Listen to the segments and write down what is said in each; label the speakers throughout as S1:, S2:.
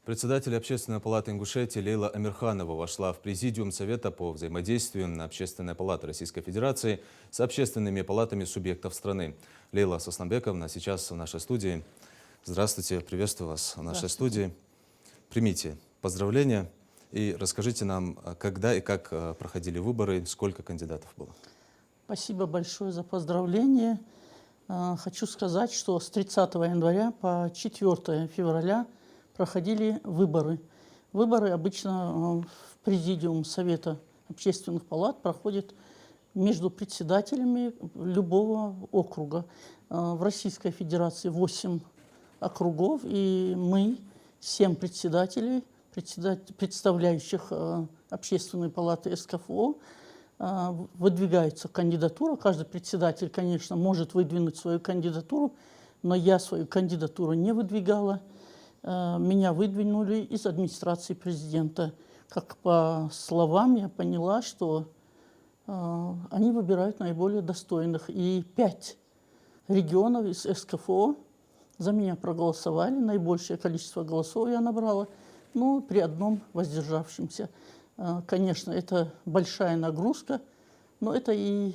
S1: Председатель Общественной палаты Ингушетии Лейла Амирханова вошла в Президиум Совета по взаимодействию Общественной палаты Российской Федерации с общественными палатами субъектов страны. Лейла Соснамбековна сейчас в нашей студии. Здравствуйте, приветствую вас в нашей студии. Примите поздравления и расскажите нам, когда и как проходили выборы, сколько кандидатов было.
S2: Спасибо большое за поздравления. Хочу сказать, что с 30 января по 4 февраля проходили выборы. Выборы обычно в Президиум Совета общественных палат проходят между председателями любого округа. В Российской Федерации 8 округов, и мы, 7 председателей, представляющих общественные палаты СКФО, выдвигается кандидатура. Каждый председатель, конечно, может выдвинуть свою кандидатуру, но я свою кандидатуру не выдвигала. Меня выдвинули из администрации президента. Как по словам я поняла, что они выбирают наиболее достойных. И 5 регионов из СКФО за меня проголосовали. Наибольшее количество голосов я набрала, но при одном воздержавшемся. Конечно, это большая нагрузка, но это и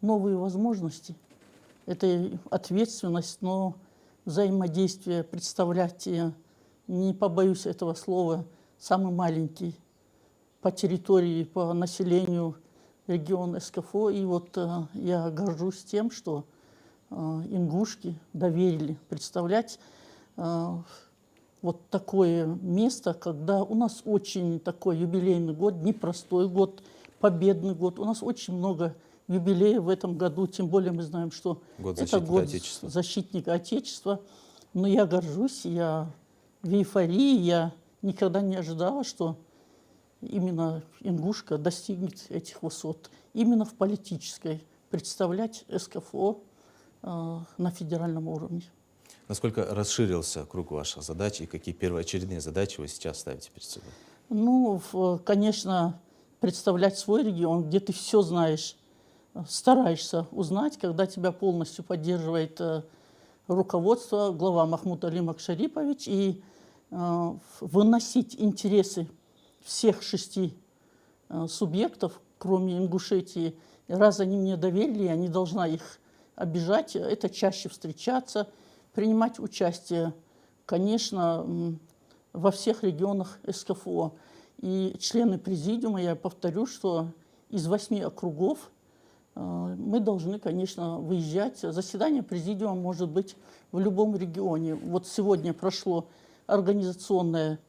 S2: новые возможности, это и ответственность, но взаимодействие, представлять, не побоюсь этого слова, самый маленький по территории, по населению регион СКФО. И вот я горжусь тем, что ингушки доверили представлять вот такое место, когда у нас очень такой юбилейный год, непростой год, победный год. У нас очень много юбилеев в этом году, тем более мы знаем, что это год защитника Отечества. Но я горжусь, я в эйфории, я никогда не ожидала, что именно ингушка достигнет этих высот, именно в политической, представлять СКФО на федеральном уровне.
S1: Насколько расширился круг ваших задач и какие первоочередные задачи вы сейчас ставите перед собой?
S2: Ну, конечно, представлять свой регион, где ты все знаешь, стараешься узнать, когда тебя полностью поддерживает руководство, глава Махмуд Али Макшарипович, и выносить интересы всех 6 субъектов, кроме Ингушетии. Раз они мне доверили, я не должна их обижать, это чаще встречаться, принимать участие, конечно, во всех регионах СКФО. И члены президиума, я повторю, что из 8 округов мы должны, конечно, выезжать. Заседание президиума может быть в любом регионе. Вот сегодня прошло организационное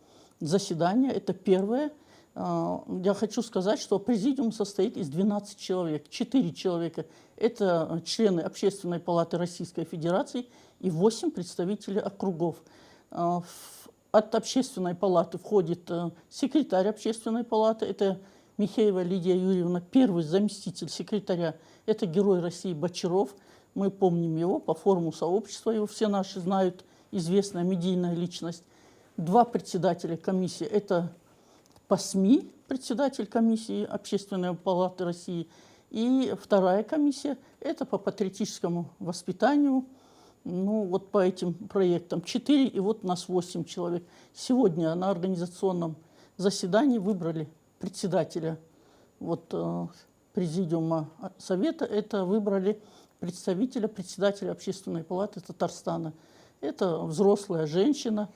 S2: заседание, это первое. Я хочу сказать, что президиум состоит из 12 человек. 4 человека – это члены Общественной палаты Российской Федерации и 8 представителей округов. От Общественной палаты входит секретарь Общественной палаты, это Михеева Лидия Юрьевна, первый заместитель секретаря, это Герой России Бочаров. Мы помним его по форуму сообщества, его все наши знают, известная медийная личность. 2 председателя комиссии, это по СМИ председатель комиссии Общественной палаты России, и 2-я комиссия, это по патриотическому воспитанию. Ну, вот по этим проектам 4, и вот нас 8 человек. Сегодня на организационном заседании выбрали председателя президиума Совета, это выбрали председателя Общественной палаты Татарстана. Это взрослая женщина,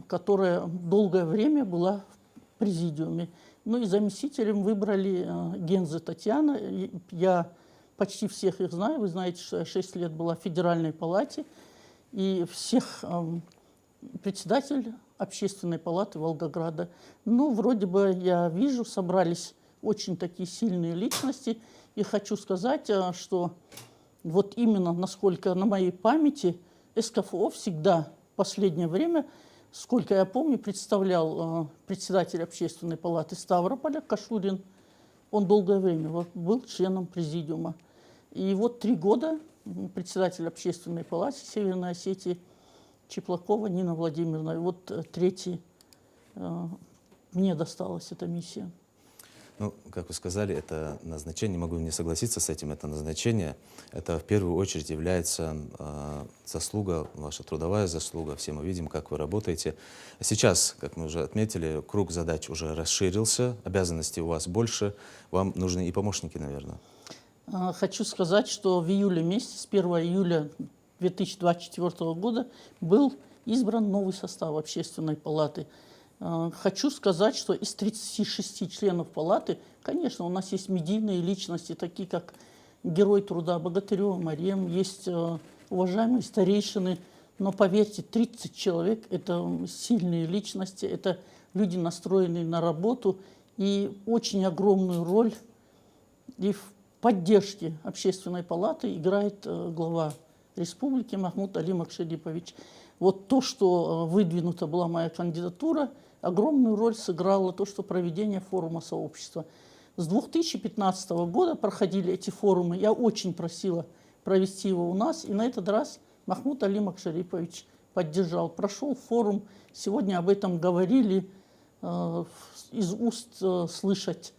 S2: которая долгое время была в президиуме. Ну и заместителем выбрали Гензе Татьяна. Я почти всех их знаю. Вы знаете, что я 6 лет была в Федеральной палате. И всех председатель Общественной палаты Волгограда. Ну, вроде бы я вижу, собрались очень такие сильные личности. И хочу сказать, что вот именно, насколько на моей памяти, СКФО всегда в последнее время, сколько я помню, представлял председатель Общественной палаты Ставрополя Кашурин. Он долгое время был членом президиума. И вот 3 года председатель Общественной палаты Северной Осетии Чеплакова Нина Владимировна. И вот 3-й мне досталась эта миссия.
S1: Ну, как вы сказали, это назначение, не могу не согласиться с этим, это назначение, это в первую очередь является заслуга, ваша трудовая заслуга, все мы видим, как вы работаете. Сейчас, как мы уже отметили, круг задач уже расширился, обязанностей у вас больше, вам нужны и помощники, наверное.
S2: Хочу сказать, что в июле месяце, с 1 июля 2024 года, был избран новый состав Общественной палаты. Хочу сказать, что из 36 членов палаты, конечно, у нас есть медийные личности, такие как Герой труда Богатырева Марем, есть уважаемые старейшины, но поверьте, 30 человек – это сильные личности, это люди, настроенные на работу, и очень огромную роль и в поддержке Общественной палаты играет глава республики Махмуд Али Макшарипович. Вот то, что выдвинута была моя кандидатура, огромную роль сыграло то, что проведение форума сообщества. С 2015 года проходили эти форумы. Я очень просила провести его у нас, и на этот раз Махмуд Али Макшарипович поддержал. Прошел форум, сегодня об этом говорили, из уст слышать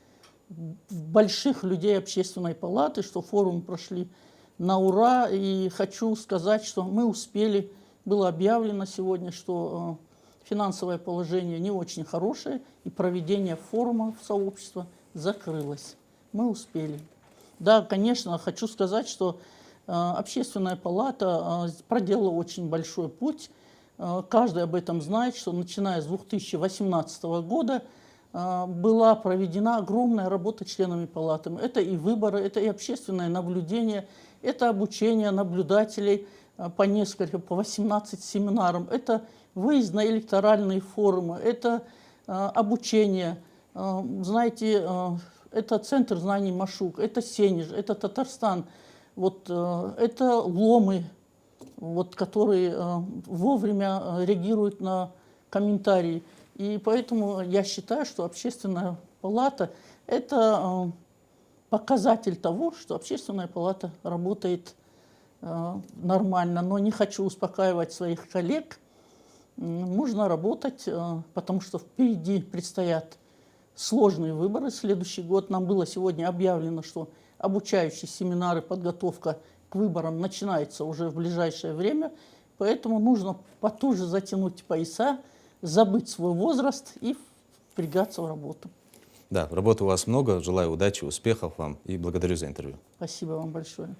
S2: больших людей Общественной палаты, что форум прошли на ура. И хочу сказать, что мы успели, было объявлено сегодня, что финансовое положение не очень хорошее, и проведение форума в сообщество закрылось. Мы успели. Да, конечно, хочу сказать, что Общественная палата проделала очень большой путь. Каждый об этом знает, что начиная с 2018 года была проведена огромная работа членами палаты. Это и выборы, это и общественное наблюдение, это обучение наблюдателей по 18 семинарам, это выезд на электоральные форумы, это обучение. Знаете, это Центр знаний Машук, это Сенеж, это Татарстан, вот, это Ломы, вот, которые вовремя реагируют на комментарии. И поэтому я считаю, что Общественная палата – это показатель того, что Общественная палата работает нормально. Но не хочу успокаивать своих коллег. Нужно работать, потому что впереди предстоят сложные выборы. Следующий год нам было сегодня объявлено, что обучающие семинары, подготовка к выборам начинается уже в ближайшее время. Поэтому нужно потуже затянуть пояса, забыть свой возраст и впрягаться в работу.
S1: Да, работы у вас много, желаю удачи, успехов вам и благодарю за интервью.
S2: Спасибо вам большое.